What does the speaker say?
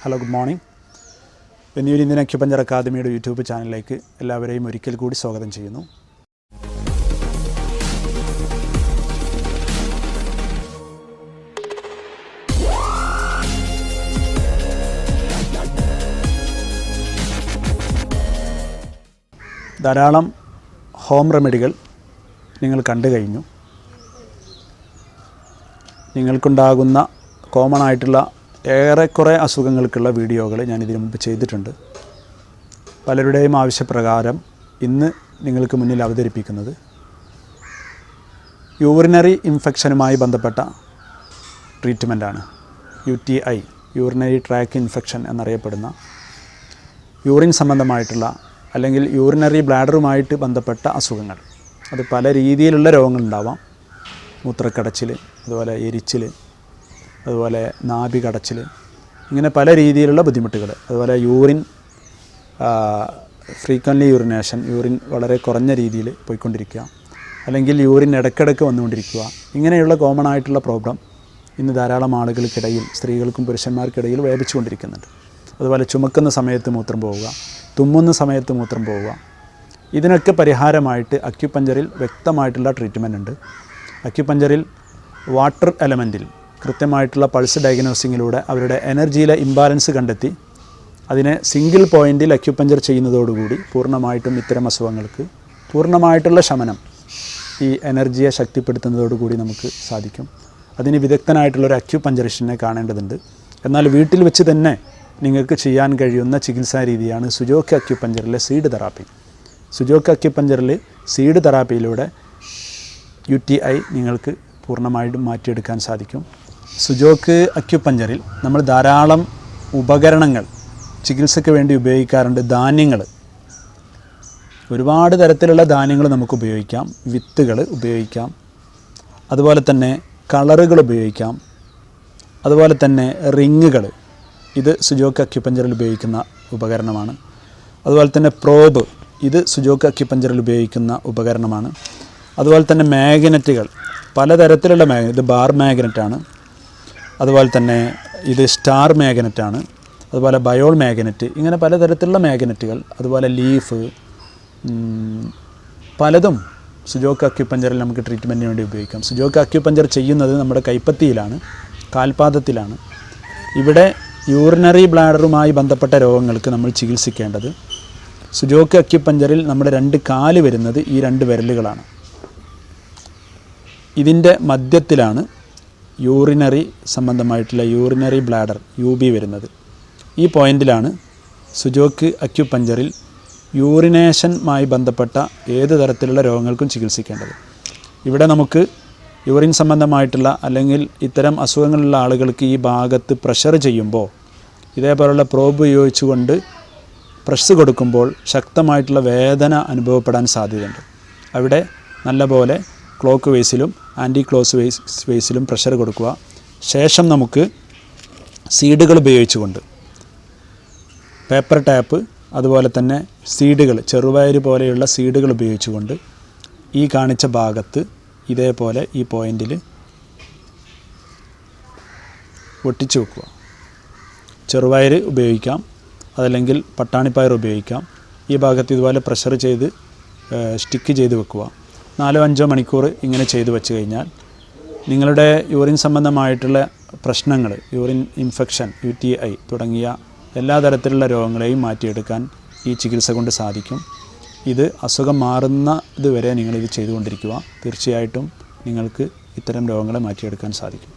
Hello, good morning. Vennur Indian acupuncture അക്കാദമിയുടെ YouTube ചാനലിലേക്ക് എല്ലാവരെയും ഒരിക്കൽ കൂടി സ്വാഗതം ചെയ്യുന്നു. ധാരാളം ഹോം റെമഡികൾ നിങ്ങൾ കണ്ടു കഴിഞ്ഞു. നിങ്ങൾക്കുണ്ടാകുന്ന കോമൺ ആയിട്ടുള്ള ഏറെക്കുറെ അസുഖങ്ങൾക്കുള്ള വീഡിയോകൾ ഞാൻ ഇതിനു മുമ്പ് ചെയ്തിട്ടുണ്ട്. പലരുടെയും ആവശ്യപ്രകാരം ഇന്ന് നിങ്ങൾക്ക് മുന്നിൽ അവതരിപ്പിക്കുന്നത് യൂറിനറി ഇൻഫെക്ഷനുമായി ബന്ധപ്പെട്ട ട്രീറ്റ്മെൻറ്റാണ്. UTI, യൂറിനറി ട്രാക്ക് ഇൻഫെക്ഷൻ എന്നറിയപ്പെടുന്ന യൂറിൻ സംബന്ധമായിട്ടുള്ള അല്ലെങ്കിൽ യൂറിനറി ബ്ലാഡറുമായിട്ട് ബന്ധപ്പെട്ട അസുഖങ്ങൾ. അത് പല രീതിയിലുള്ള രോഗങ്ങളുണ്ടാവാം. മൂത്രക്കടച്ചിൽ, അതുപോലെ എരിച്ചിൽ, അതുപോലെ നാഭി കടച്ചിൽ, ഇങ്ങനെ പല രീതിയിലുള്ള ബുദ്ധിമുട്ടുകൾ. അതുപോലെ യൂറിൻ ഫ്രീക്വൻ്റ്ലി യൂറിനേഷൻ, യൂറിൻ വളരെ കുറഞ്ഞ രീതിയിൽ പോയിക്കൊണ്ടിരിക്കുക, അല്ലെങ്കിൽ യൂറിൻ ഇടയ്ക്കിടയ്ക്ക് വന്നുകൊണ്ടിരിക്കുക. ഇങ്ങനെയുള്ള കോമൺ ആയിട്ടുള്ള പ്രോബ്ലം ഇന്ന് ധാരാളം ആളുകൾക്കിടയിൽ, സ്ത്രീകൾക്കും പുരുഷന്മാർക്കിടയിൽ വ്യാപിച്ചുകൊണ്ടിരിക്കുന്നുണ്ട്. അതുപോലെ ചുമക്കുന്ന സമയത്ത് മൂത്രം പോവുക, തുമ്മുന്ന സമയത്ത് മൂത്രം പോവുക. ഇതിനൊക്കെ പരിഹാരമായിട്ട് അക്യുപഞ്ചറിൽ വ്യക്തമായിട്ടുള്ള ട്രീറ്റ്മെൻ്റ് ഉണ്ട്. അക്യുപഞ്ചറിൽ വാട്ടർ എലമെൻറ്റിൽ കൃത്യമായിട്ടുള്ള പൾസ് ഡയഗ്നോസിങ്ങിലൂടെ അവരുടെ എനർജിയിലെ ഇംബാലൻസ് കണ്ടെത്തി അതിനെ സിംഗിൾ പോയിൻറ്റിൽ അക്യുപഞ്ചർ ചെയ്യുന്നതോടുകൂടി പൂർണ്ണമായിട്ടും ഇത്തരം അസുഖങ്ങൾക്ക് പൂർണ്ണമായിട്ടുള്ള ശമനം ഈ എനർജിയെ ശക്തിപ്പെടുത്തുന്നതോടുകൂടി നമുക്ക് സാധിക്കും. അതിന് വിദഗ്ധനായിട്ടുള്ളൊരു അക്യുപഞ്ചറിസ്റ്റിനെ കാണേണ്ടതുണ്ട്. എന്നാൽ വീട്ടിൽ വെച്ച് തന്നെ നിങ്ങൾക്ക് ചെയ്യാൻ കഴിയുന്ന ചികിത്സാ രീതിയാണ് സുജോക്ക് അക്യുപഞ്ചറിലെ സീഡ് തെറാപ്പി. സുജോക്ക് അക്യുപഞ്ചറിൽ സീഡ് തെറാപ്പിയിലൂടെ UTI നിങ്ങൾക്ക് പൂർണ്ണമായിട്ടും മാറ്റിയെടുക്കാൻ സാധിക്കും. സുജോക്ക് അക്യുപഞ്ചറിൽ നമ്മൾ ധാരാളം ഉപകരണങ്ങൾ ചികിത്സയ്ക്ക് വേണ്ടി ഉപയോഗിക്കാറുണ്ട്. ധാന്യങ്ങൾ, ഒരുപാട് തരത്തിലുള്ള ധാന്യങ്ങൾ നമുക്ക് ഉപയോഗിക്കാം. വിത്തുകൾ ഉപയോഗിക്കാം, അതുപോലെ തന്നെ കളറുകൾ ഉപയോഗിക്കാം, അതുപോലെ തന്നെ റിങ്ങുകൾ. ഇത് സുജോക്ക് അക്യുപഞ്ചറിൽ ഉപയോഗിക്കുന്ന ഉപകരണമാണ്. അതുപോലെ തന്നെ പ്രോബ്, ഇത് സുജോക്ക് അക്യുപഞ്ചറിൽ ഉപയോഗിക്കുന്ന ഉപകരണമാണ്. അതുപോലെ തന്നെ മാഗ്നറ്റുകൾ, പലതരത്തിലുള്ള ഇത് ബാർ മാഗ്നറ്റാണ്. അതുപോലെ തന്നെ ഇത് സ്റ്റാർ മാഗ്നറ്റാണ്. അതുപോലെ ബയോൾ മാഗ്നറ്റ്, ഇങ്ങനെ പലതരത്തിലുള്ള മാഗ്നറ്റുകൾ. അതുപോലെ ലീഫ്, പലതും സുജോക്ക് അക്യുപഞ്ചറിൽ നമുക്ക് ട്രീറ്റ്മെൻറ്റിന് വേണ്ടി ഉപയോഗിക്കാം. സുജോക്ക് അക്യുപഞ്ചർ ചെയ്യുന്നത് നമ്മുടെ കൈപ്പത്തിയിലാണ്, കാൽപാദത്തിലാണ്. ഇവിടെ യൂറിനറി ബ്ലാഡറുമായി ബന്ധപ്പെട്ട രോഗങ്ങൾക്ക് നമ്മൾ ചികിത്സിക്കേണ്ടത് സുജോക്ക് അക്യുപഞ്ചറിൽ നമ്മുടെ 2 കാല് വരുന്നത് ഈ 2 വിരലുകളാണ്. ഇതിൻ്റെ മധ്യത്തിലാണ് യൂറിനറി സംബന്ധമായിട്ടുള്ള യൂറിനറി ബ്ലാഡർ UB വരുന്നത്. ഈ പോയിൻ്റിലാണ് സുജോക്ക് അക്യുപഞ്ചറിൽ യൂറിനേഷനുമായി ബന്ധപ്പെട്ട ഏത് തരത്തിലുള്ള രോഗങ്ങൾക്കും ചികിത്സിക്കേണ്ടത്. ഇവിടെ നമുക്ക് യൂറിൻ സംബന്ധമായിട്ടുള്ള അല്ലെങ്കിൽ ഇത്തരം അസുഖങ്ങളുള്ള ആളുകൾക്ക് ഈ ഭാഗത്ത് പ്രഷർ ചെയ്യുമ്പോൾ, ഇതേപോലുള്ള പ്രോബ് ഉപയോഗിച്ചുകൊണ്ട് പ്രസ് കൊടുക്കുമ്പോൾ ശക്തമായിട്ടുള്ള വേദന അനുഭവപ്പെടാൻ സാധ്യതയുണ്ട്. അവിടെ നല്ലപോലെ ക്ലോക്ക് വേസിലും ആൻറ്റി ക്ലോക്ക് വേസിലും പ്രഷർ കൊടുക്കുക. ശേഷം നമുക്ക് സീഡുകൾ ഉപയോഗിച്ചുകൊണ്ട് പേപ്പർ ടാപ്പ്, അതുപോലെ തന്നെ സീഡുകൾ, ചെറുപയർ പോലെയുള്ള സീഡുകൾ ഉപയോഗിച്ചുകൊണ്ട് ഈ കാണിച്ച ഭാഗത്ത് ഇതേപോലെ ഈ പോയിൻറ്റിൽ ഒട്ടിച്ചു വെക്കുക. ചെറുപയർ ഉപയോഗിക്കാം, അതല്ലെങ്കിൽ പട്ടാണിപ്പയർ ഉപയോഗിക്കാം. ഈ ഭാഗത്ത് ഇതുപോലെ പ്രഷർ ചെയ്ത് സ്റ്റിക്ക് ചെയ്ത് വെക്കുക. 4-5 മണിക്കൂർ ഇങ്ങനെ ചെയ്തു വെച്ച് കഴിഞ്ഞാൽ നിങ്ങളുടെ യൂറിൻ സംബന്ധമായിട്ടുള്ള പ്രശ്നങ്ങൾ, യൂറിൻ ഇൻഫെക്ഷൻ, UTI തുടങ്ങിയ എല്ലാ തരത്തിലുള്ള രോഗങ്ങളെയും മാറ്റിയെടുക്കാൻ ഈ ചികിത്സ കൊണ്ട് സാധിക്കും. ഇത് അസുഖം മാറുന്നത് വരെ നിങ്ങളിത് ചെയ്തുകൊണ്ടിരിക്കുക. തീർച്ചയായിട്ടും നിങ്ങൾക്ക് ഇത്തരം രോഗങ്ങളെ മാറ്റിയെടുക്കാൻ സാധിക്കും.